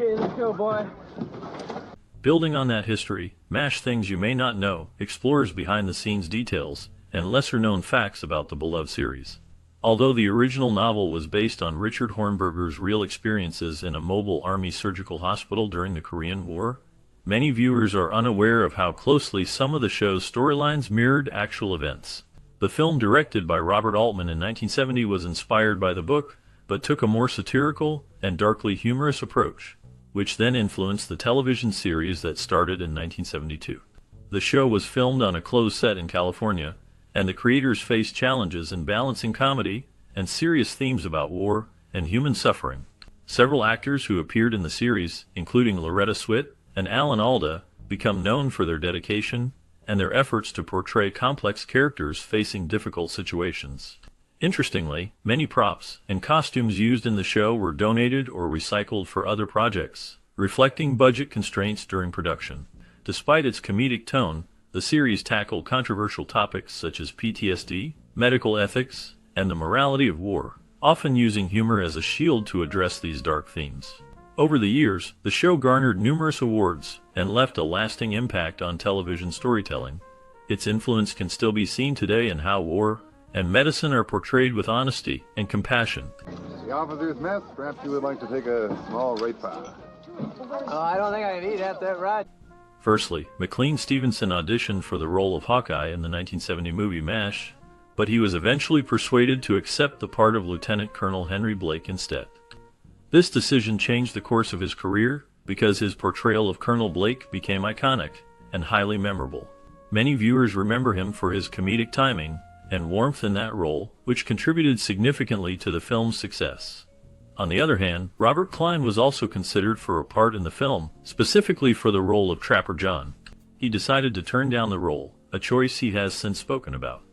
Okay, let's go, boy. Building on that history, MASH Things You May Not Know explores behind-the-scenes details and lesser-known facts about the beloved series. Although the original novel was based on Richard Hornberger's real experiences in a mobile army surgical hospital during the Korean War, many viewers are unaware of how closely some of the show's storylines mirrored actual events. The film, directed by Robert Altman in 1970, was inspired by the book, but took a more satirical and darkly humorous approach, which then influenced the television series that started in 1972. The show was filmed on a closed set in California, and the creators faced challenges in balancing comedy and serious themes about war and human suffering. Several actors who appeared in the series, including Loretta Swit and Alan Alda, become known for their dedication and their efforts to portray complex characters facing difficult situations. Interestingly, many props and costumes used in the show were donated or recycled for other projects, reflecting budget constraints during production. Despite its comedic tone, the series tackled controversial topics such as PTSD, medical ethics, and the morality of war, often using humor as a shield to address these dark themes. Over the years, the show garnered numerous awards and left a lasting impact on television storytelling. Its influence can still be seen today in how war and medicine are portrayed with honesty and compassion. The officers' mess, perhaps you would like to take a small rate pie. Oh, I don't think I can eat half that right. Firstly, McLean Stevenson auditioned for the role of Hawkeye in the 1970 movie MASH, but he was eventually persuaded to accept the part of Lieutenant Colonel Henry Blake instead. This decision changed the course of his career because his portrayal of Colonel Blake became iconic and highly memorable. Many viewers remember him for his comedic timing and warmth in that role, which contributed significantly to the film's success. On the other hand, Robert Klein was also considered for a part in the film, specifically for the role of Trapper John. He decided to turn down the role, a choice he has since spoken about.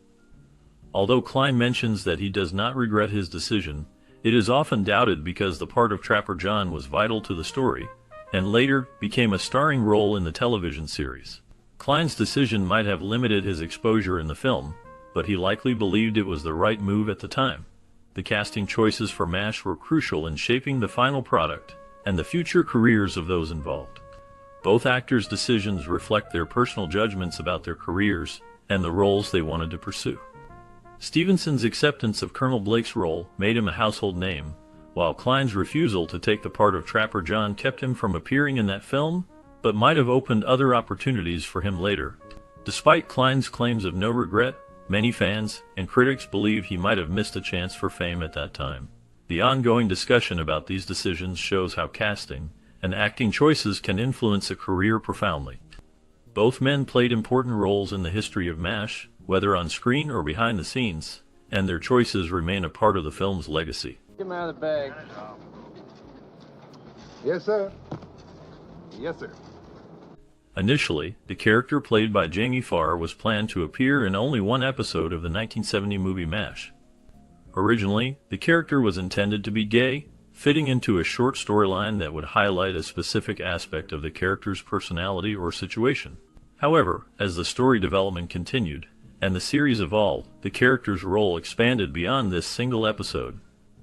Although Klein mentions that he does not regret his decision, it is often doubted because the part of Trapper John was vital to the story, and later became a starring role in the television series. Klein's decision might have limited his exposure in the film, but he likely believed it was the right move at the time. The casting choices for MASH were crucial in shaping the final product and the future careers of those involved. Both actors' decisions reflect their personal judgments about their careers and the roles they wanted to pursue. Stevenson's acceptance of Colonel Blake's role made him a household name, while Klein's refusal to take the part of Trapper John kept him from appearing in that film, but might have opened other opportunities for him later. Despite Klein's claims of no regret, many fans and critics believe he might have missed a chance for fame at that time. The ongoing discussion about these decisions shows how casting and acting choices can influence a career profoundly. Both men played important roles in the history of MASH, whether on screen or behind the scenes, and their choices remain a part of the film's legacy. Get him out of the bag. Yes, sir. Yes, sir. Initially, the character played by Jamie Farr was planned to appear in only one episode of the 1970 movie MASH. Originally, the character was intended to be gay, fitting into a short storyline that would highlight a specific aspect of the character's personality or situation. However, as the story development continued, and the series evolved, the character's role expanded beyond this single episode.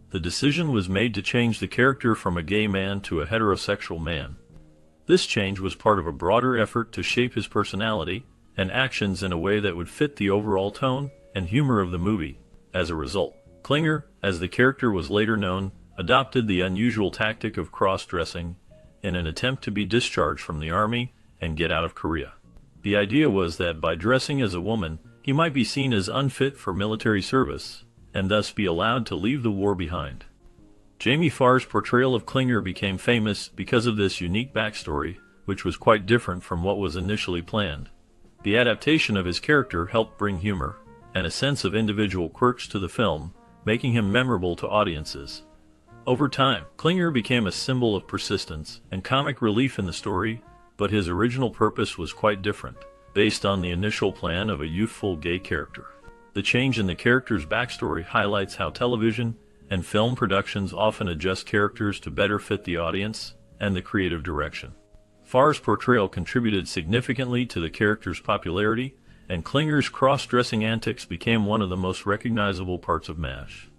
The decision was made to change the character from a gay man to a heterosexual man. This change was part of a broader effort to shape his personality and actions in a way that would fit the overall tone and humor of the movie. As a result, Klinger, as the character was later known, adopted the unusual tactic of cross-dressing in an attempt to be discharged from the army and get out of Korea. The idea was that by dressing as a woman, he might be seen as unfit for military service, and thus be allowed to leave the war behind. Jamie Farr's portrayal of Klinger became famous because of this unique backstory, which was quite different from what was initially planned. The adaptation of his character helped bring humor and a sense of individual quirks to the film, making him memorable to audiences. Over time, Klinger became a symbol of persistence and comic relief in the story, but his original purpose was quite different, based on the initial plan of a youthful gay character. The change in the character's backstory highlights how television and film productions often adjust characters to better fit the audience and the creative direction. Farr's portrayal contributed significantly to the character's popularity, and Klinger's cross-dressing antics became one of the most recognizable parts of MASH.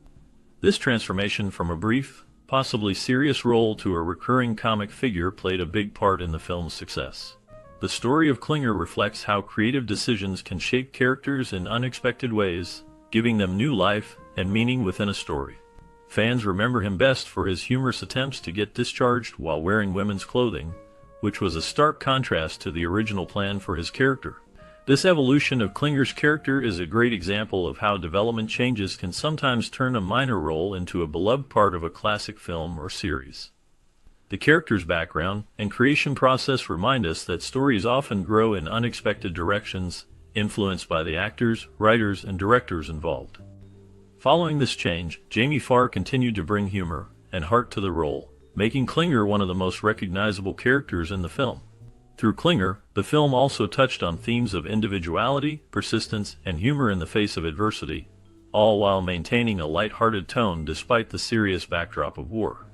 This transformation from a brief, possibly serious role to a recurring comic figure played a big part in the film's success. The story of Klinger reflects how creative decisions can shape characters in unexpected ways, giving them new life and meaning within a story. Fans remember him best for his humorous attempts to get discharged while wearing women's clothing, which was a stark contrast to the original plan for his character. This evolution of Klinger's character is a great example of how development changes can sometimes turn a minor role into a beloved part of a classic film or series. The character's background and creation process remind us that stories often grow in unexpected directions, influenced by the actors, writers, and directors involved. Following this change, Jamie Farr continued to bring humor and heart to the role, making Klinger one of the most recognizable characters in the film. Through Klinger, the film also touched on themes of individuality, persistence, and humor in the face of adversity, all while maintaining a light-hearted tone despite the serious backdrop of war.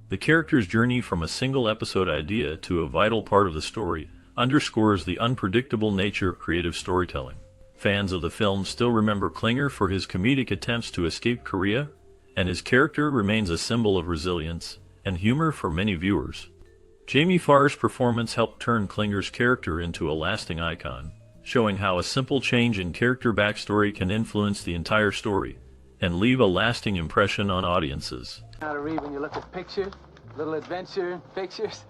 The character's journey from a single episode idea to a vital part of the story underscores the unpredictable nature of creative storytelling. Fans of the film still remember Klinger for his comedic attempts to escape Korea, and his character remains a symbol of resilience and humor for many viewers. Jamie Farr's performance helped turn Klinger's character into a lasting icon, showing how a simple change in character backstory can influence the entire story and leave a lasting impression on audiences. How to read when you look at pictures, little adventure pictures.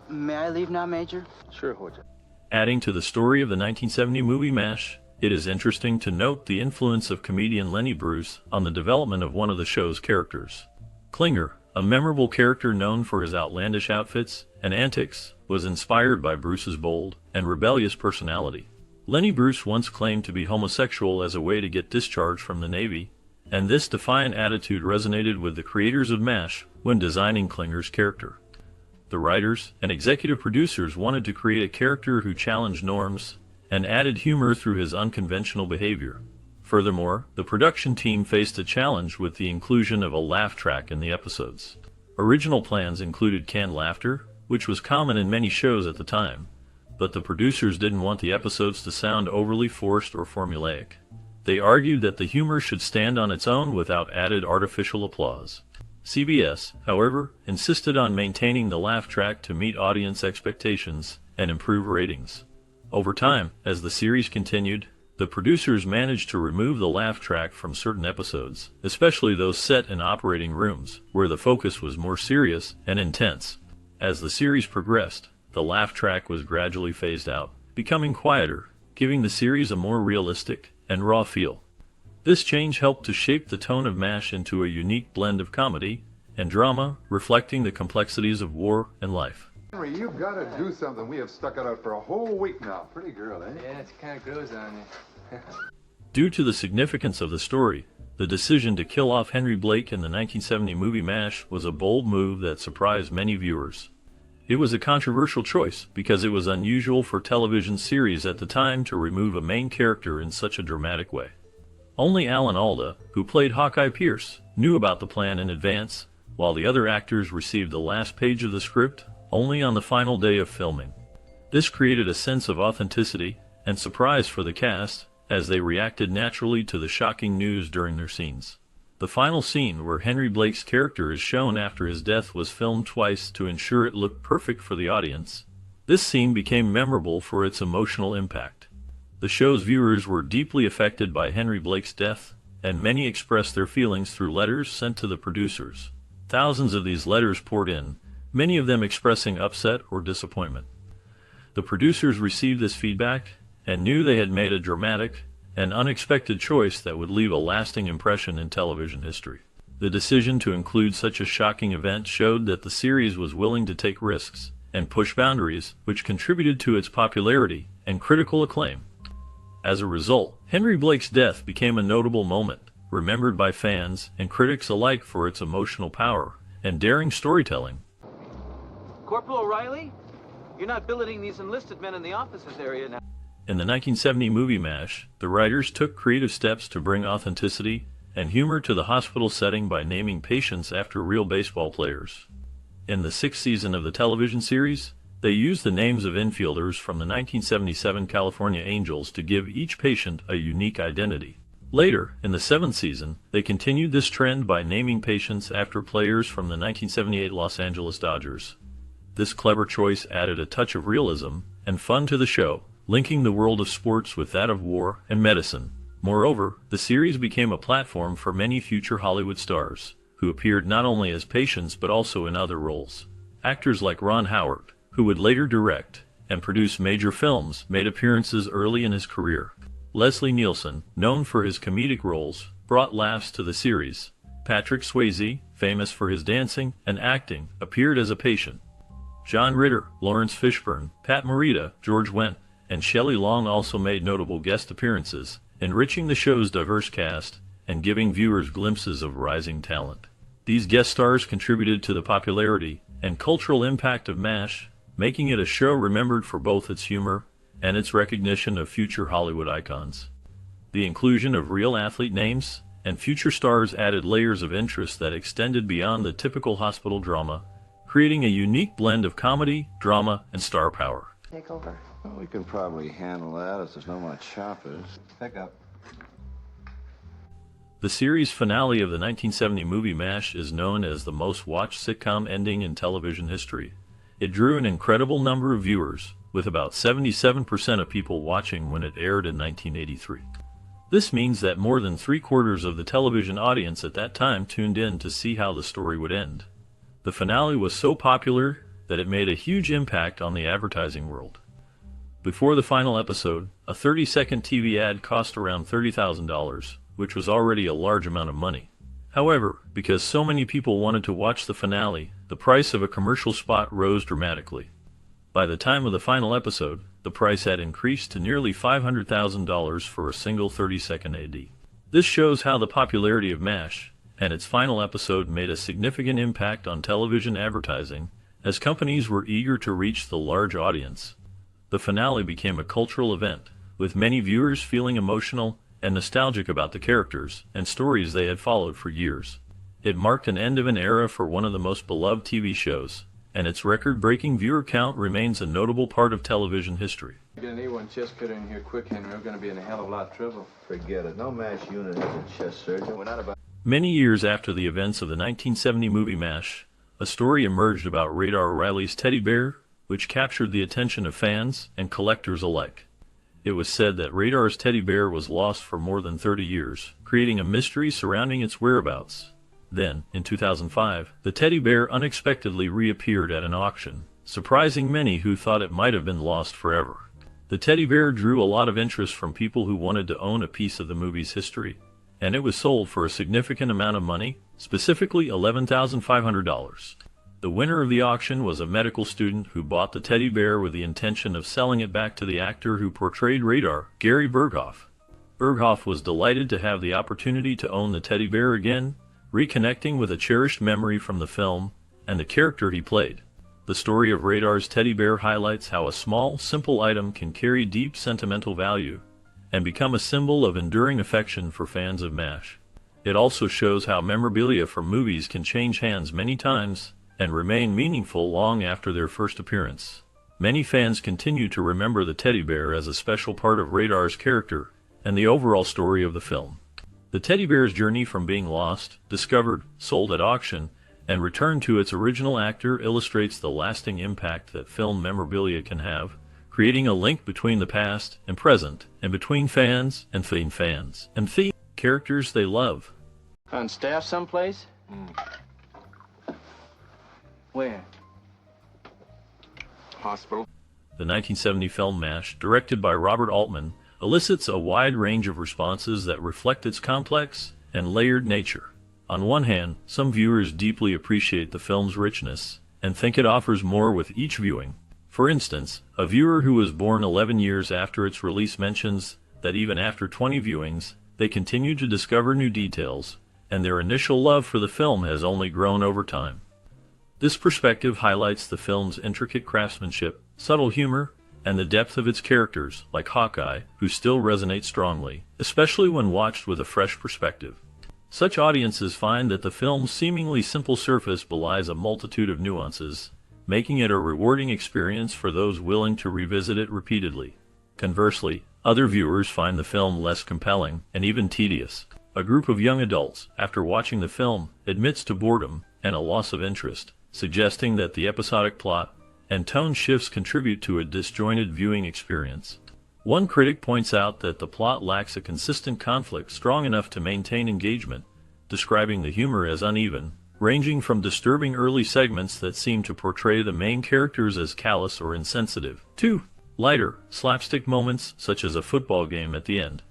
May I leave now, Major? Sure, Hoja. Adding to the story of the 1970 movie MASH, it is interesting to note the influence of comedian Lenny Bruce on the development of one of the show's characters. Klinger, a memorable character known for his outlandish outfits and antics, was inspired by Bruce's bold and rebellious personality. Lenny Bruce once claimed to be homosexual as a way to get discharged from the Navy, and this defiant attitude resonated with the creators of MASH when designing Klinger's character. The writers and executive producers wanted to create a character who challenged norms and added humor through his unconventional behavior. Furthermore, the production team faced a challenge with the inclusion of a laugh track in the episodes. Original plans included canned laughter, which was common in many shows at the time, but the producers didn't want the episodes to sound overly forced or formulaic. They argued that the humor should stand on its own without added artificial applause. CBS, however, insisted on maintaining the laugh track to meet audience expectations and improve ratings. Over time, as the series continued, the producers managed to remove the laugh track from certain episodes, especially those set in operating rooms, where the focus was more serious and intense. As the series progressed, the laugh track was gradually phased out, becoming quieter, giving the series a more realistic and raw feel. This change helped to shape the tone of MASH into a unique blend of comedy and drama, reflecting the complexities of war and life. Henry, you've got to do something. We have stuck it out for a whole week now. Pretty girl, eh? Yeah, it kind of grows on you. Due to the significance of the story, the decision to kill off Henry Blake in the 1970 movie MASH was a bold move that surprised many viewers. It was a controversial choice because it was unusual for television series at the time to remove a main character in such a dramatic way. Only Alan Alda, who played Hawkeye Pierce, knew about the plan in advance, while the other actors received the last page of the script only on the final day of filming. This created a sense of authenticity and surprise for the cast, as they reacted naturally to the shocking news during their scenes. The final scene, where Henry Blake's character is shown after his death, was filmed twice to ensure it looked perfect for the audience. This scene became memorable for its emotional impact. The show's viewers were deeply affected by Henry Blake's death, and many expressed their feelings through letters sent to the producers. Thousands of these letters poured in, many of them expressing upset or disappointment. The producers received this feedback and knew they had made a dramatic and unexpected choice that would leave a lasting impression in television history. The decision to include such a shocking event showed that the series was willing to take risks and push boundaries, which contributed to its popularity and critical acclaim. As a result, Henry Blake's death became a notable moment, remembered by fans and critics alike for its emotional power and daring storytelling. Corporal O'Reilly? You're not billeting these enlisted men in the officers area now. In the 1970 movie MASH, the writers took creative steps to bring authenticity and humor to the hospital setting by naming patients after real baseball players. In the sixth season of the television series, they used the names of infielders from the 1977 California Angels to give each patient a unique identity. Later, in the seventh season, they continued this trend by naming patients after players from the 1978 Los Angeles Dodgers. This clever choice added a touch of realism and fun to the show, linking the world of sports with that of war and medicine. Moreover, the series became a platform for many future Hollywood stars, who appeared not only as patients but also in other roles. Actors like Ron Howard, who would later direct and produce major films, made appearances early in his career. Leslie Nielsen, known for his comedic roles, brought laughs to the series. Patrick Swayze, famous for his dancing and acting, appeared as a patient. John Ritter, Lawrence Fishburne, Pat Morita, George Wendt, and Shelley Long also made notable guest appearances, enriching the show's diverse cast and giving viewers glimpses of rising talent. These guest stars contributed to the popularity and cultural impact of MASH, making it a show remembered for both its humor and its recognition of future Hollywood icons. The inclusion of real athlete names and future stars added layers of interest that extended beyond the typical hospital drama, creating a unique blend of comedy, drama, and star power. Take over. Well, we can probably handle that if there's no more choppers. Pick up. The series finale of the 1970 movie MASH is known as the most watched sitcom ending in television history. It drew an incredible number of viewers, with about 77% of people watching when it aired in 1983. This means that more than 3/4 of the television audience at that time tuned in to see how the story would end. The finale was so popular that it made a huge impact on the advertising world. Before the final episode, a 30-second TV ad cost around $30,000, which was already a large amount of money. However, because so many people wanted to watch the finale, the price of a commercial spot rose dramatically. By the time of the final episode, the price had increased to nearly $500,000 for a single 30-second ad. This shows how the popularity of MASH and its final episode made a significant impact on television advertising, as companies were eager to reach the large audience. The finale became a cultural event, with many viewers feeling emotional and nostalgic about the characters and stories they had followed for years. It marked an end of an era for one of the most beloved TV shows, and its record-breaking viewer count remains a notable part of television history. Get an A1 chest cutter in here quick, Henry. We're going to be in a hell of a lot of trouble. Forget it. No MASH unit has a chest surgeon. We're not about... Many years after the events of the 1970 movie MASH, a story emerged about Radar O'Reilly's teddy bear, which captured the attention of fans and collectors alike. It was said that Radar's teddy bear was lost for more than 30 years, creating a mystery surrounding its whereabouts. Then, in 2005, the teddy bear unexpectedly reappeared at an auction, surprising many who thought it might have been lost forever. The teddy bear drew a lot of interest from people who wanted to own a piece of the movie's history, and it was sold for a significant amount of money, specifically $11,500. The winner of the auction was a medical student who bought the teddy bear with the intention of selling it back to the actor who portrayed Radar, Gary Berghoff. Berghoff was delighted to have the opportunity to own the teddy bear again, reconnecting with a cherished memory from the film and the character he played. The story of Radar's teddy bear highlights how a small, simple item can carry deep sentimental value and become a symbol of enduring affection for fans of MASH. It also shows how memorabilia from movies can change hands many times and remain meaningful long after their first appearance. Many fans continue to remember the teddy bear as a special part of Radar's character and the overall story of the film. The teddy bear's journey from being lost, discovered, sold at auction, and returned to its original actor illustrates the lasting impact that film memorabilia can have, creating a link between the past and present, and between fans and theme characters they love. On staff someplace? Where? Hospital. The 1970 film MASH, directed by Robert Altman, elicits a wide range of responses that reflect its complex and layered nature. On one hand, some viewers deeply appreciate the film's richness and think it offers more with each viewing. For instance, a viewer who was born 11 years after its release mentions that even after 20 viewings, they continue to discover new details, and their initial love for the film has only grown over time. This perspective highlights the film's intricate craftsmanship, subtle humor, and the depth of its characters, like Hawkeye, who still resonate strongly, especially when watched with a fresh perspective. Such audiences find that the film's seemingly simple surface belies a multitude of nuances, making it a rewarding experience for those willing to revisit it repeatedly. Conversely, Other viewers find the film less compelling and even tedious. A group of young adults, after watching the film, admits to boredom and a loss of interest, suggesting that the episodic plot and tone shifts contribute to a disjointed viewing experience. One critic points out that the plot lacks a consistent conflict strong enough to maintain engagement, describing the humor as uneven, ranging from disturbing early segments that seem to portray the main characters as callous or insensitive, to lighter, slapstick moments such as a football game at the end.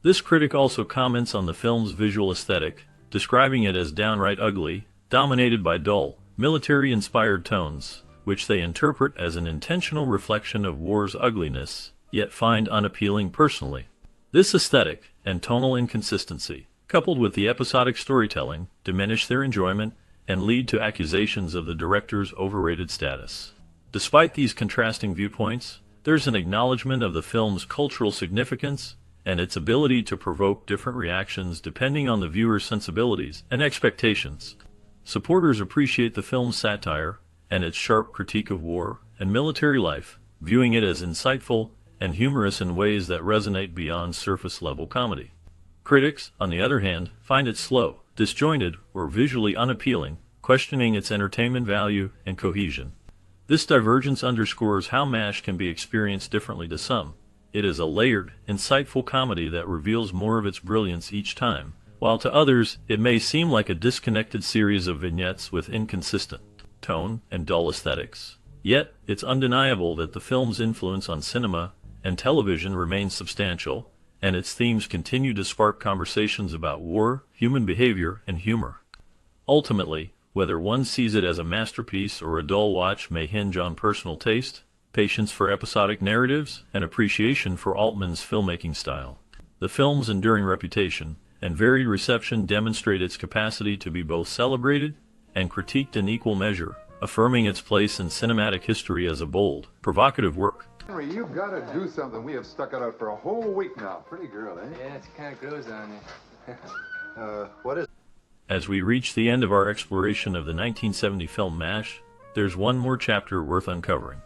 This critic also comments on the film's visual aesthetic, describing it as downright ugly, dominated by dull, military-inspired tones, which they interpret as an intentional reflection of war's ugliness, yet find unappealing personally. This aesthetic and tonal inconsistency, coupled with the episodic storytelling, diminish their enjoyment and lead to accusations of the director's overrated status. Despite these contrasting viewpoints, there's an acknowledgement of the film's cultural significance and its ability to provoke different reactions depending on the viewer's sensibilities and expectations. Supporters appreciate the film's satire and its sharp critique of war and military life, viewing it as insightful and humorous in ways that resonate beyond surface-level comedy. Critics, on the other hand, find it slow, disjointed, or visually unappealing, questioning its entertainment value and cohesion. This divergence underscores how MASH can be experienced differently to some. It is a layered, insightful comedy that reveals more of its brilliance each time, while to others, it may seem like a disconnected series of vignettes with inconsistent tone and dull aesthetics. Yet, it's undeniable that the film's influence on cinema and television remains substantial, and its themes continue to spark conversations about war, human behavior, and humor. Ultimately, whether one sees it as a masterpiece or a dull watch may hinge on personal taste, patience for episodic narratives, and appreciation for Altman's filmmaking style. The film's enduring reputation and varied reception demonstrate its capacity to be both celebrated and critiqued in equal measure, affirming its place in cinematic history as a bold, provocative work. Henry, you've got to do something. We have stuck it out for a whole week now. Pretty girl, eh? Yeah, it kind of grows on you. What is... As we reach the end of our exploration of the 1970 film MASH, there's one more chapter worth uncovering.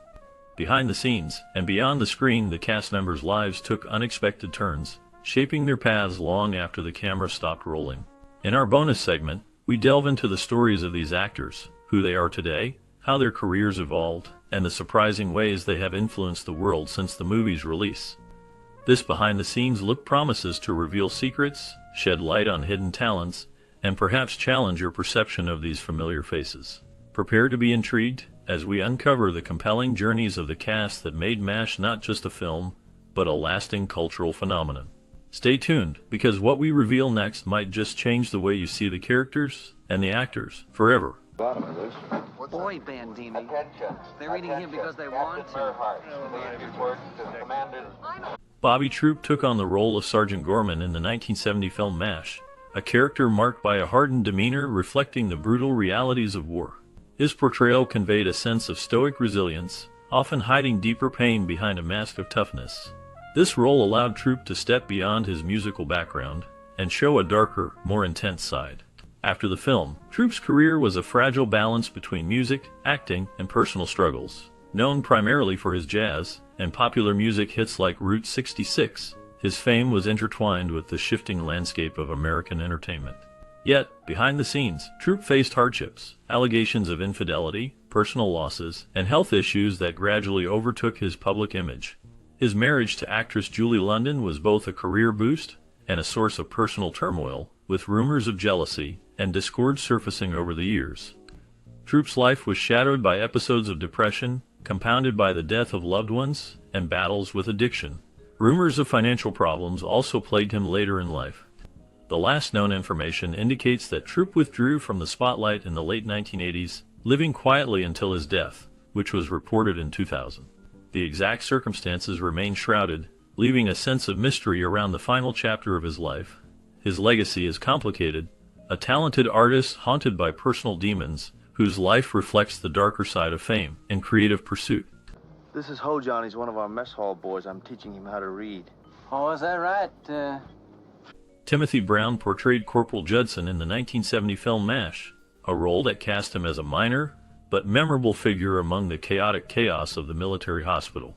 Behind the scenes, and beyond the screen, the cast members' lives took unexpected turns, shaping their paths long after the camera stopped rolling. In our bonus segment, we delve into the stories of these actors, who they are today, how their careers evolved, and the surprising ways they have influenced the world since the movie's release. This behind-the-scenes look promises to reveal secrets, shed light on hidden talents, and perhaps challenge your perception of these familiar faces. Prepare to be intrigued as we uncover the compelling journeys of the cast that made MASH not just a film, but a lasting cultural phenomenon. Stay tuned, because what we reveal next might just change the way you see the characters and the actors forever. Bottom of this. Boy, Bandini. Attention. They're eating him because they want to. Bobby Troup took on the role of Sergeant Gorman in the 1970 film MASH, a character marked by a hardened demeanor reflecting the brutal realities of war. His portrayal conveyed a sense of stoic resilience, often hiding deeper pain behind a mask of toughness. This role allowed Troup to step beyond his musical background and show a darker, more intense side. After the film, Troup's career was a fragile balance between music, acting, and personal struggles. Known primarily for his jazz and popular music hits like Route 66, his fame was intertwined with the shifting landscape of American entertainment. Yet, behind the scenes, Troup faced hardships, allegations of infidelity, personal losses, and health issues that gradually overtook his public image. His marriage to actress Julie London was both a career boost and a source of personal turmoil, with rumors of jealousy and discord surfacing over the years. Troup's life was shadowed by episodes of depression, compounded by the death of loved ones, and battles with addiction. Rumors of financial problems also plagued him later in life. The last known information indicates that Troup withdrew from the spotlight in the late 1980s, living quietly until his death, which was reported in 2000. The exact circumstances remain shrouded, leaving a sense of mystery around the final chapter of his life. His legacy is complicated, a talented artist haunted by personal demons, whose life reflects the darker side of fame and creative pursuit. This is Hojon. He's one of our mess hall boys. I'm teaching him how to read. Oh, is that right? Timothy Brown portrayed Corporal Judson in the 1970 film MASH, a role that cast him as a minor but memorable figure among the chaotic chaos of the military hospital.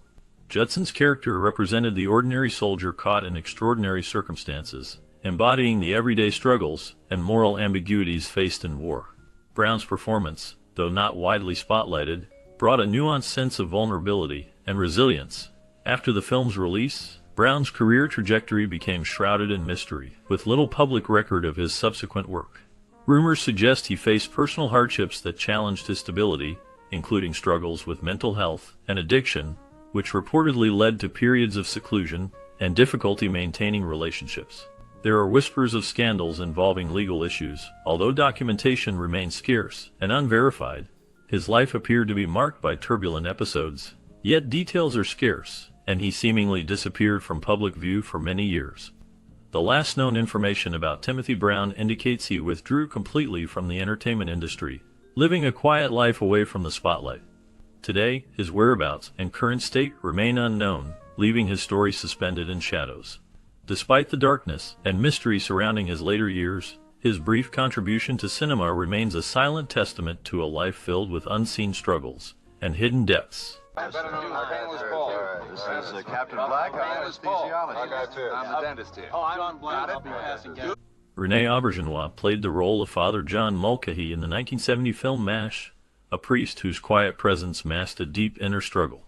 Judson's character represented the ordinary soldier caught in extraordinary circumstances, embodying the everyday struggles and moral ambiguities faced in war. Brown's performance, though not widely spotlighted, brought a nuanced sense of vulnerability and resilience. After the film's release, Brown's career trajectory became shrouded in mystery, with little public record of his subsequent work. Rumors suggest he faced personal hardships that challenged his stability, including struggles with mental health and addiction, which reportedly led to periods of seclusion and difficulty maintaining relationships. There are whispers of scandals involving legal issues, although documentation remains scarce and unverified. His life appeared to be marked by turbulent episodes, yet details are scarce, and he seemingly disappeared from public view for many years. The last known information about Timothy Brown indicates he withdrew completely from the entertainment industry, living a quiet life away from the spotlight. Today, his whereabouts and current state remain unknown, leaving his story suspended in shadows. Despite the darkness and mystery surrounding his later years, his brief contribution to cinema remains a silent testament to a life filled with unseen struggles and hidden depths. This is Captain Black. I'm anesthesiologist. I'm the dentist here. Oh, I'm John Black. I'll be passing gas. René Auberjonois played the role of Father John Mulcahy in the 1970 film MASH, a priest whose quiet presence masked a deep inner struggle.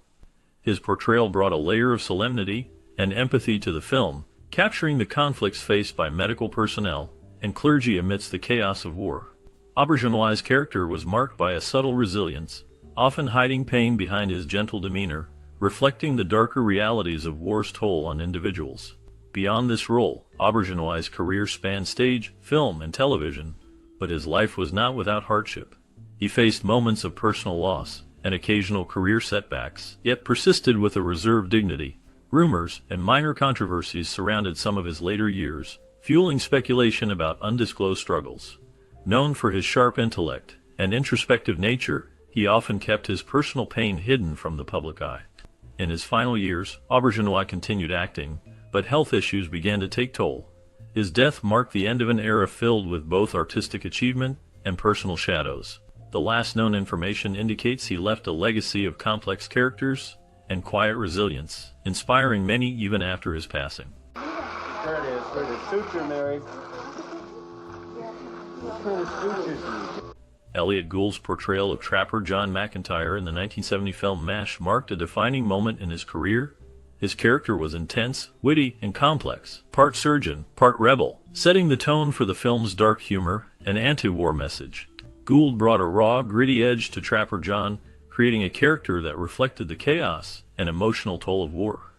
His portrayal brought a layer of solemnity and empathy to the film, capturing the conflicts faced by medical personnel and clergy amidst the chaos of war. Auberjonois' character was marked by a subtle resilience, often hiding pain behind his gentle demeanor, reflecting the darker realities of war's toll on individuals. Beyond this role, Auberjonois' career spanned stage, film, and television, but his life was not without hardship. He faced moments of personal loss and occasional career setbacks, yet persisted with a reserved dignity. Rumors and minor controversies surrounded some of his later years, fueling speculation about undisclosed struggles. Known for his sharp intellect and introspective nature, he often kept his personal pain hidden from the public eye. In his final years, Auberjonois continued acting, but health issues began to take toll. His death marked the end of an era filled with both artistic achievement and personal shadows. The last known information indicates he left a legacy of complex characters and quiet resilience, inspiring many even after his passing. There it is. For the suture, Mary. What kind of sutures you need? Elliot Gould's portrayal of Trapper John McIntyre in the 1970 film MASH marked a defining moment in his career. His character was intense, witty, and complex, part surgeon, part rebel, setting the tone for the film's dark humor and anti-war message. Gould brought a raw, gritty edge to Trapper John, creating a character that reflected the chaos and emotional toll of war.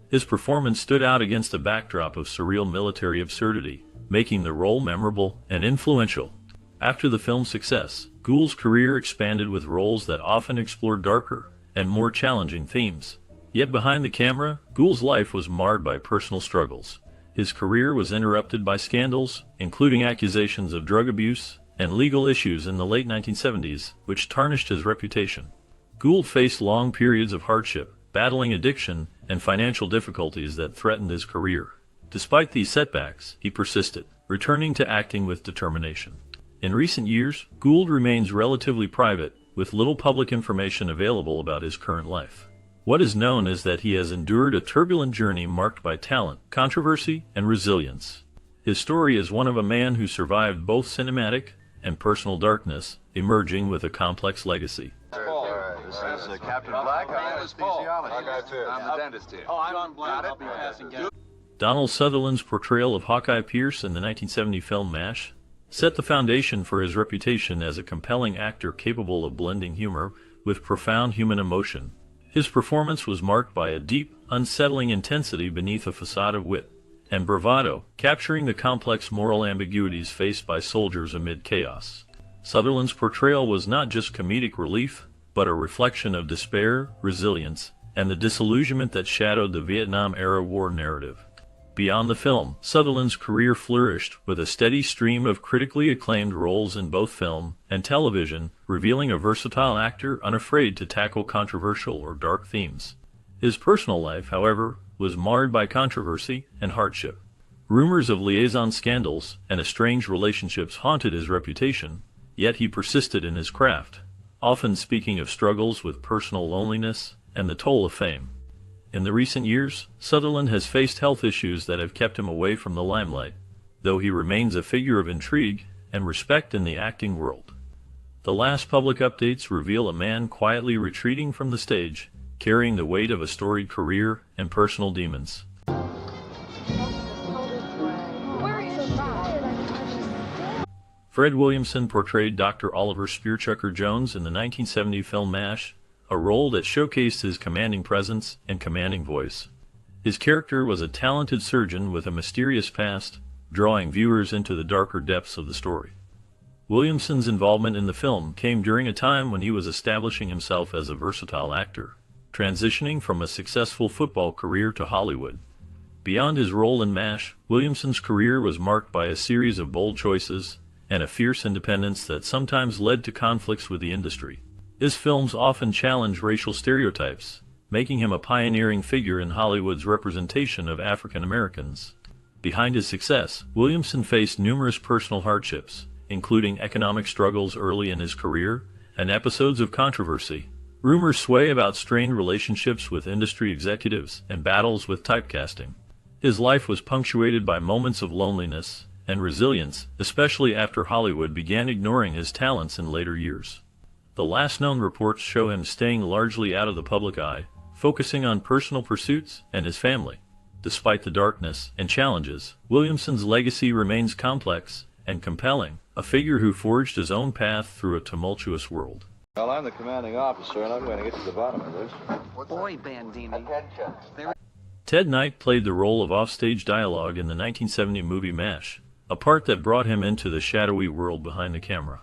His performance stood out against a backdrop of surreal military absurdity, making the role memorable and influential. After the film's success, Gould's career expanded with roles that often explored darker and more challenging themes. Yet behind the camera, Gould's life was marred by personal struggles. His career was interrupted by scandals, including accusations of drug abuse and legal issues in the late 1970s, which tarnished his reputation. Gould faced long periods of hardship, battling addiction and financial difficulties that threatened his career. Despite these setbacks, he persisted, returning to acting with determination. In recent years, Gould remains relatively private, with little public information available about his current life. What is known is that he has endured a turbulent journey marked by talent, controversy, and resilience. His story is one of a man who survived both cinematic and personal darkness, emerging with a complex legacy. This is Captain Black. I'm anesthesiologist. I'm the dentist here. Oh, I'm John Black. I'll be passing gas. Donald Sutherland's portrayal of Hawkeye Pierce in the 1970 film MASH set the foundation for his reputation as a compelling actor capable of blending humor with profound human emotion. His performance was marked by a deep, unsettling intensity beneath a facade of wit and bravado, capturing the complex moral ambiguities faced by soldiers amid chaos. Sutherland's portrayal was not just comedic relief, but a reflection of despair, resilience, and the disillusionment that shadowed the Vietnam-era war narrative. Beyond the film, Sutherland's career flourished with a steady stream of critically acclaimed roles in both film and television, revealing a versatile actor unafraid to tackle controversial or dark themes. His personal life, however, was marred by controversy and hardship. Rumors of liaison scandals and estranged relationships haunted his reputation, yet he persisted in his craft, often speaking of struggles with personal loneliness and the toll of fame. In the recent years, Sutherland has faced health issues that have kept him away from the limelight, though he remains a figure of intrigue and respect in the acting world. The last public updates reveal a man quietly retreating from the stage, carrying the weight of a storied career and personal demons. Fred Williamson portrayed Dr. Oliver Spearchucker Jones in the 1970 film MASH, a role that showcased his commanding presence and commanding voice. His character was a talented surgeon with a mysterious past, drawing viewers into the darker depths of the story. Williamson's involvement in the film came during a time when he was establishing himself as a versatile actor, transitioning from a successful football career to Hollywood. Beyond his role in MASH, Williamson's career was marked by a series of bold choices and a fierce independence that sometimes led to conflicts with the industry. His films often challenge racial stereotypes, making him a pioneering figure in Hollywood's representation of African Americans. Behind his success, Williamson faced numerous personal hardships, including economic struggles early in his career and episodes of controversy. Rumors sway about strained relationships with industry executives and battles with typecasting. His life was punctuated by moments of loneliness and resilience, especially after Hollywood began ignoring his talents in later years. The last known reports show him staying largely out of the public eye, focusing on personal pursuits and his family. Despite the darkness and challenges, Williamson's legacy remains complex and compelling, a figure who forged his own path through a tumultuous world. Well, I'm the commanding officer, and I'm going to get to the bottom of this. Boy, Bandini. Ted Knight played the role of offstage dialogue in the 1970 movie MASH, a part that brought him into the shadowy world behind the camera.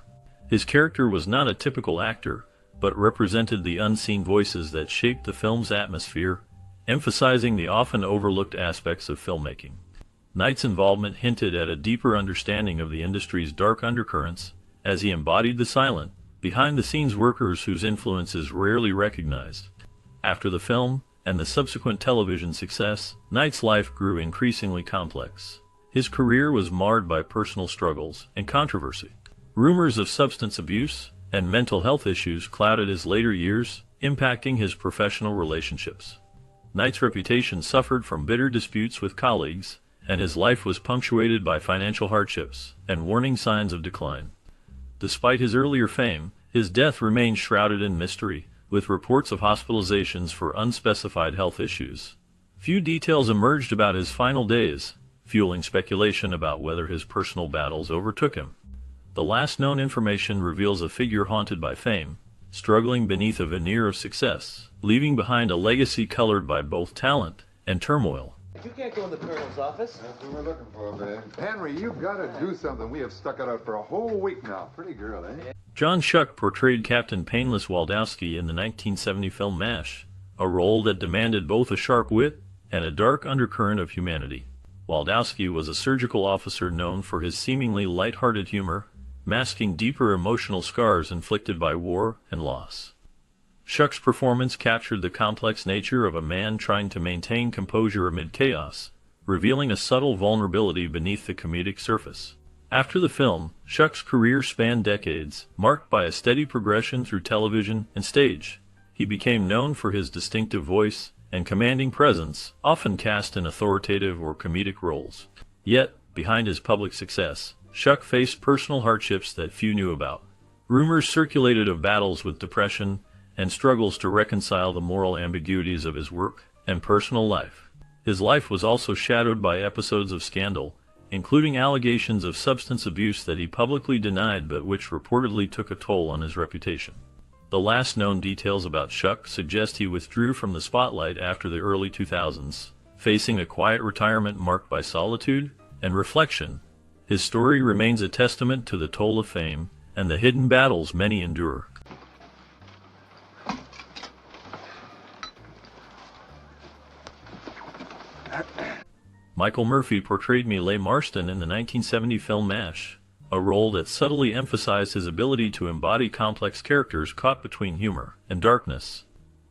His character was not a typical actor, but represented the unseen voices that shaped the film's atmosphere, emphasizing the often overlooked aspects of filmmaking. Knight's involvement hinted at a deeper understanding of the industry's dark undercurrents, as he embodied the silent, behind-the-scenes workers whose influence is rarely recognized. After the film, and the subsequent television success, Knight's life grew increasingly complex. His career was marred by personal struggles and controversy. Rumors of substance abuse and mental health issues clouded his later years, impacting his professional relationships. Knight's reputation suffered from bitter disputes with colleagues, and his life was punctuated by financial hardships and warning signs of decline. Despite his earlier fame, his death remained shrouded in mystery, with reports of hospitalizations for unspecified health issues. Few details emerged about his final days, fueling speculation about whether his personal battles overtook him. The last known information reveals a figure haunted by fame, struggling beneath a veneer of success, leaving behind a legacy colored by both talent and turmoil. You can't go in the colonel's office. That's what we're looking for, man. Henry, you've got to do something. We have stuck it out for a whole week now. Pretty girl, eh? John Schuck portrayed Captain Painless Waldowski in the 1970 film MASH, a role that demanded both a sharp wit and a dark undercurrent of humanity. Waldowski was a surgical officer known for his seemingly light-hearted humor, masking deeper emotional scars inflicted by war and loss. Schuck's performance captured the complex nature of a man trying to maintain composure amid chaos, revealing a subtle vulnerability beneath the comedic surface. After the film, Schuck's career spanned decades, marked by a steady progression through television and stage. He became known for his distinctive voice and commanding presence, often cast in authoritative or comedic roles. Yet, behind his public success, Schuck faced personal hardships that few knew about. Rumors circulated of battles with depression and struggles to reconcile the moral ambiguities of his work and personal life. His life was also shadowed by episodes of scandal, including allegations of substance abuse that he publicly denied but which reportedly took a toll on his reputation. The last known details about Schuck suggest he withdrew from the spotlight after the early 2000s, facing a quiet retirement marked by solitude and reflection. His story remains a testament to the toll of fame and the hidden battles many endure. Michael Murphy portrayed Mille Marston in the 1970 film MASH, a role that subtly emphasized his ability to embody complex characters caught between humor and darkness.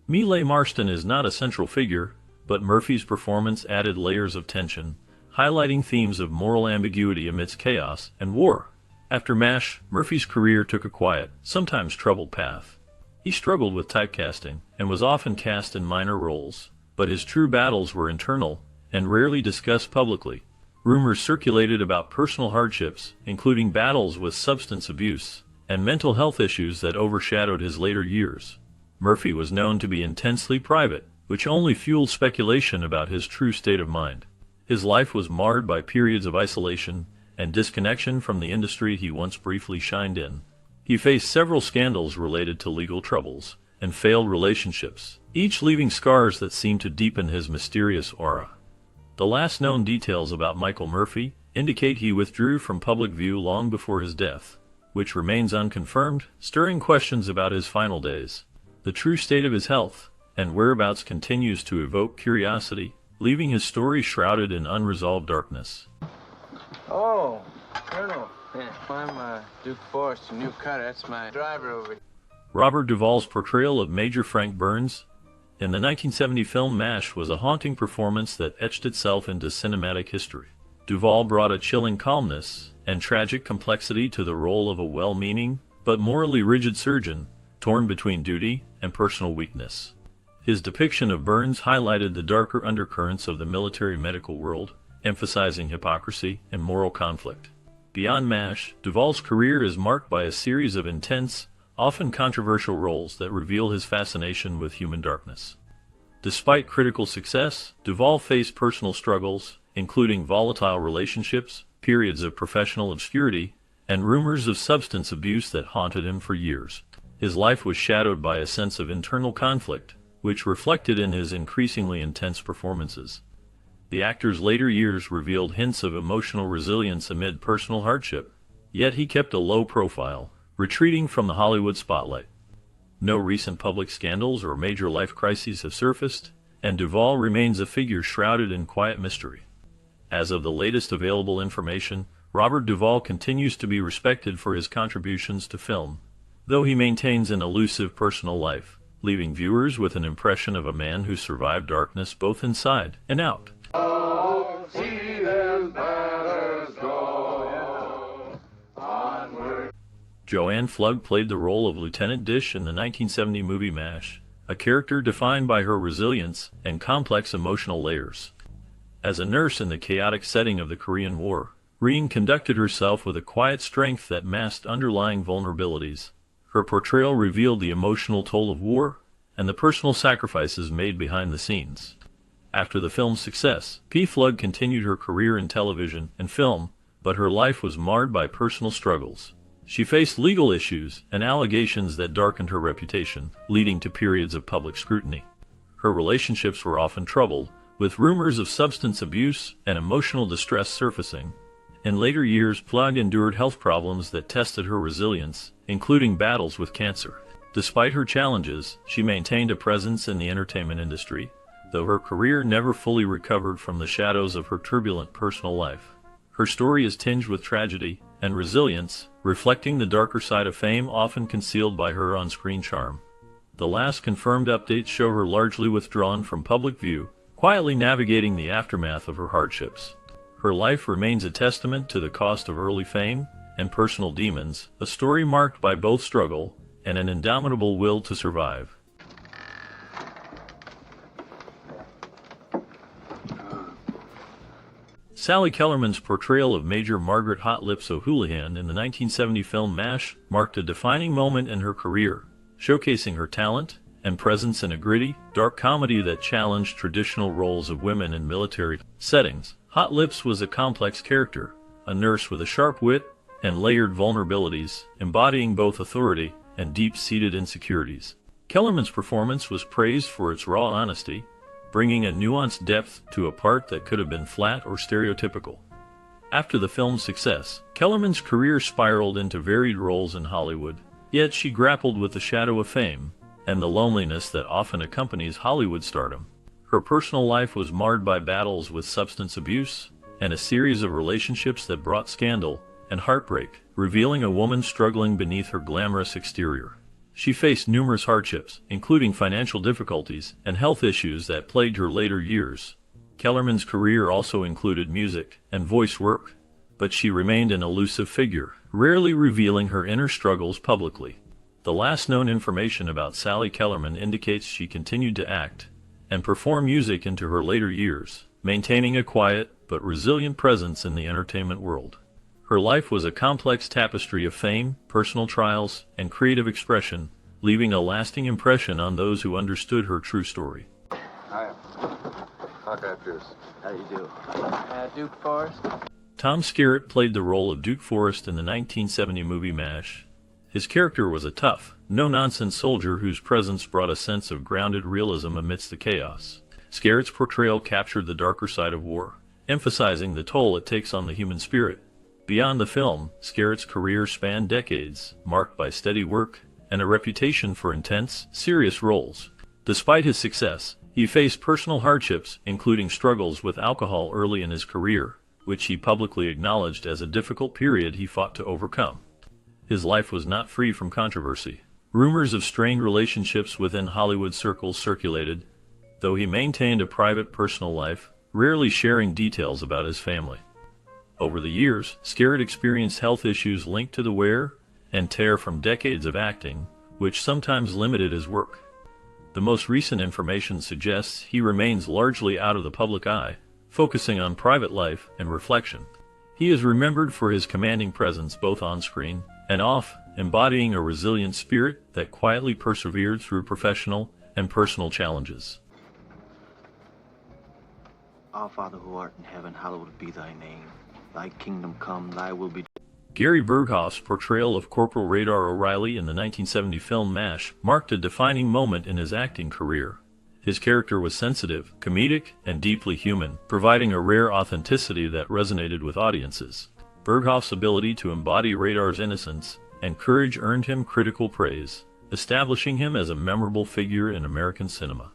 Mille Marston is not a central figure, but Murphy's performance added layers of tension, highlighting themes of moral ambiguity amidst chaos and war. After MASH, Murphy's career took a quiet, sometimes troubled path. He struggled with typecasting and was often cast in minor roles, but but his true battles were internal and rarely discussed publicly. Rumors circulated about personal hardships, including battles with substance abuse and mental health issues that overshadowed his later years. Murphy was known to be intensely private, which only fueled speculation about his true state of mind. His life was marred by periods of isolation and disconnection from the industry he once briefly shined in. He faced several scandals related to legal troubles and failed relationships, each leaving scars that seemed to deepen his mysterious aura. The last known details about Michael Murphy indicate he withdrew from public view long before his death, which remains unconfirmed, stirring questions about his final days. The true state of his health and whereabouts continues to evoke curiosity, leaving his story shrouded in unresolved darkness. Oh, Colonel. Yeah, I'm Duke Forrest, new cutter. That's my driver over here. Robert Duvall's portrayal of Major Frank Burns in the 1970 film MASH was a haunting performance that etched itself into cinematic history. Duvall brought a chilling calmness and tragic complexity to the role of a well-meaning but morally rigid surgeon, torn between duty and personal weakness. His depiction of Burns highlighted the darker undercurrents of the military medical world, emphasizing hypocrisy and moral conflict. Beyond MASH, Duvall's career is marked by a series of intense, often controversial roles that reveal his fascination with human darkness. Despite critical success, Duvall faced personal struggles, including volatile relationships, periods of professional obscurity, and rumors of substance abuse that haunted him for years. His life was shadowed by a sense of internal conflict, which reflected in his increasingly intense performances. The actor's later years revealed hints of emotional resilience amid personal hardship, yet he kept a low profile, retreating from the Hollywood spotlight. No recent public scandals or major life crises have surfaced, and Duvall remains a figure shrouded in quiet mystery. As of the latest available information, Robert Duvall continues to be respected for his contributions to film, though he maintains an elusive personal life, leaving viewers with an impression of a man who survived darkness both inside and out. Oh, see them banners go onward. Joanne Flugg played the role of Lieutenant Dish in the 1970 movie MASH, a character defined by her resilience and complex emotional layers. As a nurse in the chaotic setting of the Korean War, Reen conducted herself with a quiet strength that masked underlying vulnerabilities. Her portrayal revealed the emotional toll of war and the personal sacrifices made behind the scenes. After the film's success, P. Flugg continued her career in television and film, but her life was marred by personal struggles. She faced legal issues and allegations that darkened her reputation, leading to periods of public scrutiny. Her relationships were often troubled, with rumors of substance abuse and emotional distress surfacing. In later years, Flugg endured health problems that tested her resilience, including battles with cancer. Despite her challenges, she maintained a presence in the entertainment industry, though her career never fully recovered from the shadows of her turbulent personal life. Her story is tinged with tragedy and resilience, reflecting the darker side of fame often concealed by her on-screen charm. The last confirmed updates show her largely withdrawn from public view, quietly navigating the aftermath of her hardships. Her life remains a testament to the cost of early fame and personal demons, a story marked by both struggle and an indomitable will to survive. Sally Kellerman's portrayal of Major Margaret Hot Lips O'Houlihan in the 1970 film MASH marked a defining moment in her career, showcasing her talent and presence in a gritty, dark comedy that challenged traditional roles of women in military settings. Hot Lips was a complex character, a nurse with a sharp wit and layered vulnerabilities, embodying both authority and deep-seated insecurities. Kellerman's performance was praised for its raw honesty, bringing a nuanced depth to a part that could have been flat or stereotypical. After the film's success, Kellerman's career spiraled into varied roles in Hollywood, yet she grappled with the shadow of fame and the loneliness that often accompanies Hollywood stardom. Her personal life was marred by battles with substance abuse and a series of relationships that brought scandal and heartbreak, revealing a woman struggling beneath her glamorous exterior. She faced numerous hardships, including financial difficulties and health issues that plagued her later years. Kellerman's career also included music and voice work, but she remained an elusive figure, rarely revealing her inner struggles publicly. The last known information about Sally Kellerman indicates she continued to act and perform music into her later years, maintaining a quiet but resilient presence in the entertainment world. Her life was a complex tapestry of fame, personal trials, and creative expression, leaving a lasting impression on those who understood her true story. Hi. Hawkeye Pierce. How you do? Duke Forrest? Tom Skerritt played the role of Duke Forrest in the 1970 movie MASH. His character was a tough, no-nonsense soldier whose presence brought a sense of grounded realism amidst the chaos. Skerritt's portrayal captured the darker side of war, emphasizing the toll it takes on the human spirit. Beyond the film, Skerritt's career spanned decades, marked by steady work and a reputation for intense, serious roles. Despite his success, he faced personal hardships, including struggles with alcohol early in his career, which he publicly acknowledged as a difficult period he fought to overcome. His life was not free from controversy. Rumors of strained relationships within Hollywood circles circulated, though he maintained a private personal life, rarely sharing details about his family. Over the years, Skerritt experienced health issues linked to the wear and tear from decades of acting, which sometimes limited his work. The most recent information suggests he remains largely out of the public eye, focusing on private life and reflection. He is remembered for his commanding presence both on screen and off, embodying a resilient spirit that quietly persevered through professional and personal challenges. Our Father who art in heaven, hallowed be thy name. Thy kingdom come, thy will be done. Gary Berghoff's portrayal of Corporal Radar O'Reilly in the 1970 film MASH marked a defining moment in his acting career. His character was sensitive, comedic, and deeply human, providing a rare authenticity that resonated with audiences. Berghoff's ability to embody Radar's innocence and courage earned him critical praise, establishing him as a memorable figure in American cinema.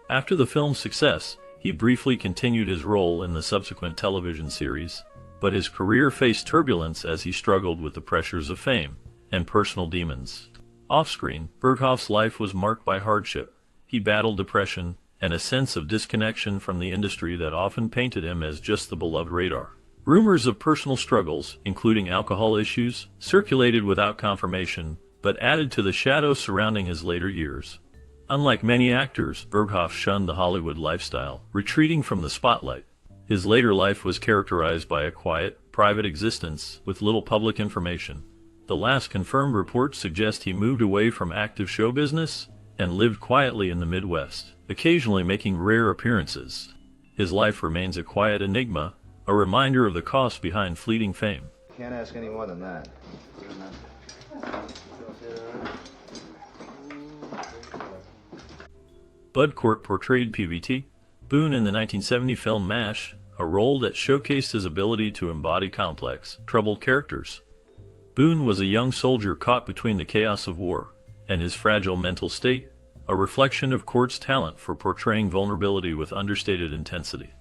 After the film's success, he briefly continued his role in the subsequent television series, but his career faced turbulence as he struggled with the pressures of fame and personal demons. Off-screen, Berghoff's life was marked by hardship. He battled depression and a sense of disconnection from the industry that often painted him as just the beloved Radar. Rumors of personal struggles, including alcohol issues, circulated without confirmation, but added to the shadow surrounding his later years. Unlike many actors, Berghoff shunned the Hollywood lifestyle, retreating from the spotlight. His later life was characterized by a quiet, private existence with little public information. The last confirmed reports suggest he moved away from active show business and lived quietly in the Midwest, occasionally making rare appearances. His life remains a quiet enigma, a reminder of the cost behind fleeting fame. Can't ask any more than that. Bud Cort portrayed PVT Boone in the 1970 film MASH, a role that showcased his ability to embody complex, troubled characters. Boone was a young soldier caught between the chaos of war and his fragile mental state, a reflection of Cort's talent for portraying vulnerability with understated intensity.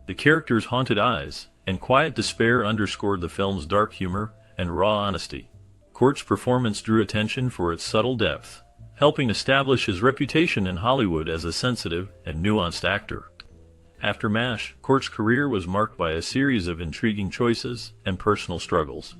The character's haunted eyes and quiet despair underscored the film's dark humor and raw honesty. Cort's performance drew attention for its subtle depth, helping establish his reputation in Hollywood as a sensitive and nuanced actor. After MASH, Cort's career was marked by a series of intriguing choices and personal struggles.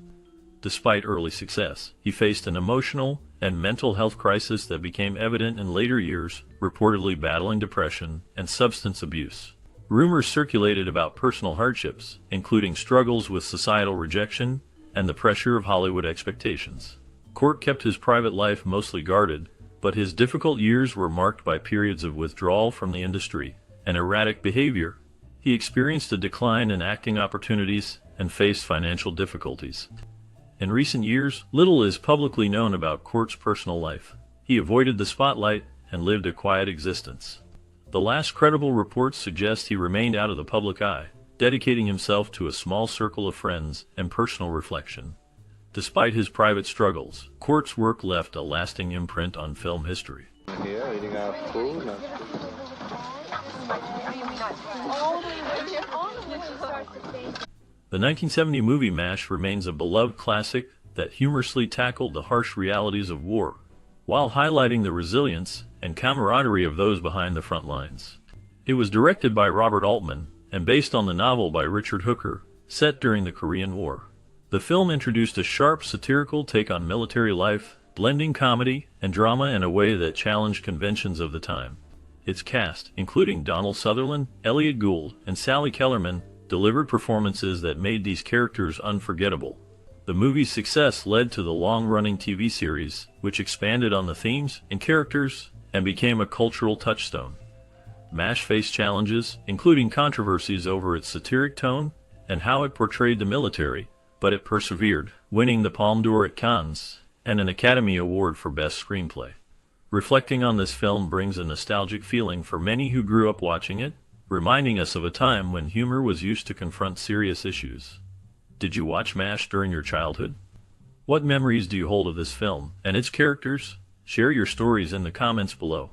Despite early success, he faced an emotional and mental health crisis that became evident in later years, reportedly battling depression and substance abuse. Rumors circulated about personal hardships, including struggles with societal rejection and the pressure of Hollywood expectations. Cort kept his private life mostly guarded, but his difficult years were marked by periods of withdrawal from the industry and erratic behavior. He experienced a decline in acting opportunities and faced financial difficulties. In recent years, little is publicly known about Cort's personal life. He avoided the spotlight and lived a quiet existence. The last credible reports suggest he remained out of the public eye, dedicating himself to a small circle of friends and personal reflection. Despite his private struggles, Cort's work left a lasting imprint on film history. Here, eating our food. The 1970 movie MASH remains a beloved classic that humorously tackled the harsh realities of war, while highlighting the resilience and camaraderie of those behind the front lines. It was directed by Robert Altman and based on the novel by Richard Hooker, set during the Korean War. The film introduced a sharp, satirical take on military life, blending comedy and drama in a way that challenged conventions of the time. Its cast, including Donald Sutherland, Elliot Gould, and Sally Kellerman, delivered performances that made these characters unforgettable. The movie's success led to the long-running TV series, which expanded on the themes and characters and became a cultural touchstone. MASH faced challenges, including controversies over its satiric tone and how it portrayed the military, but it persevered, winning the Palme d'Or at Cannes and an Academy Award for Best Screenplay. Reflecting on this film brings a nostalgic feeling for many who grew up watching it, reminding us of a time when humor was used to confront serious issues. Did you watch MASH during your childhood? What memories do you hold of this film and its characters? Share your stories in the comments below.